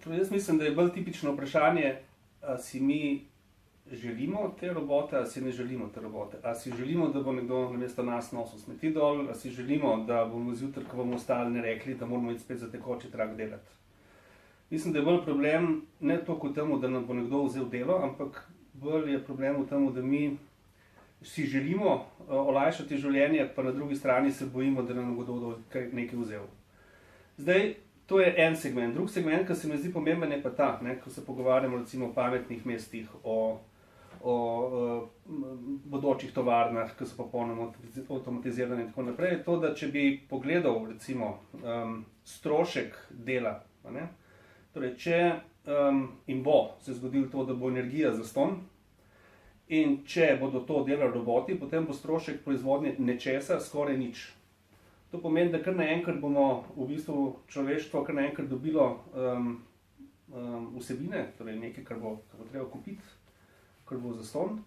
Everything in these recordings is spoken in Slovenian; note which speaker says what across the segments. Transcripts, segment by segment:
Speaker 1: Torej, jaz mislim, da je bolj tipično vprašanje, ali si mi želimo te robote, ali si ne želimo te robote. Ali si želimo, da bo nekdo namesto nas nosil smeti dol, ali si želimo, da bomo zjutraj, ko bomo vstali, ne rekli, da moramo iti spet za tekoči trak delati. Mislim, da je bolj problem ne toliko v tem, da nam bo nekdo vzel delo, ampak bolj je problem v tem, da mi si želimo olajšati življenje, pa na drugi strani se bojimo, da nam bo kdo nekaj vzel. Zdaj, to je en segment. Drug segment, ki se mi zdi pomemben, je pa ta, ko se pogovarjamo recimo o pametnih mestih, o bodočih tovarnah, ki so popolnoma avtomatizirane in tako naprej, je to, da če bi pogledal recimo strošek dela, torej če in bo se zgodilo to, da bo energija zastonj, in če bodo to delali roboti, potem bo strošek proizvodnje nečesa skoraj nič. To pomeni, da kar naenkrat bomo v bistvu človeštvo kar naenkrat dobilo vsebine, torej nekaj, kar bo treba kupiti, kar bo zastonj.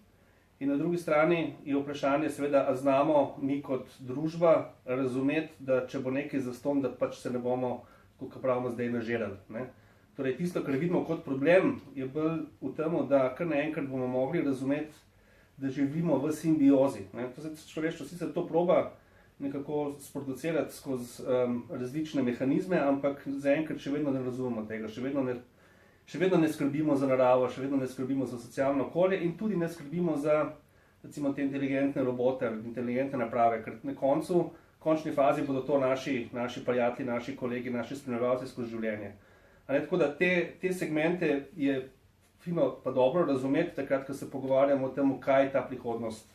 Speaker 1: In na drugi strani je vprašanje seveda, a znamo mi kot družba razumeti, da če bo nekaj zastonj, da pač se ne bomo, kot pravimo zdaj, nažerali. Torej, tisto, kar vidimo kot problem, je bolj v tem, da kar naenkrat bomo mogli razumeti, da živimo v simbiozi. Človeštvo sicer to proba nekako sproducirati skozi različne mehanizme, ampak zaenkrat še vedno ne razumemo tega, še vedno ne skrbimo za naravo, še vedno ne skrbimo za socialno okolje in tudi ne skrbimo za recimo te inteligentne robote, inteligentne naprave, ker na končni fazi bodo to naši prijatelji, naši kolegi, naši spremljevalci skozi življenje. Tako da te segmente je fino pa dobro razumeti takrat, ko se pogovarjamo o tem, kaj ta prihodnost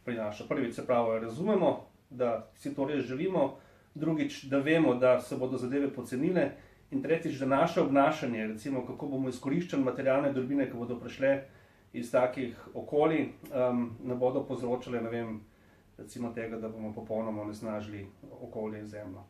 Speaker 1: prinaša. Prvič se pravi, razumemo, da si to res želimo, drugič, da vemo, da se bodo zadeve pocenile in tretjič, da naše obnašanje, recimo kako bomo izkoriščali materialne dobrine, ki bodo prišle iz takih okolij, ne bodo povzročale, recimo tega, da bomo popolnoma onesnažili okolje in zemljo.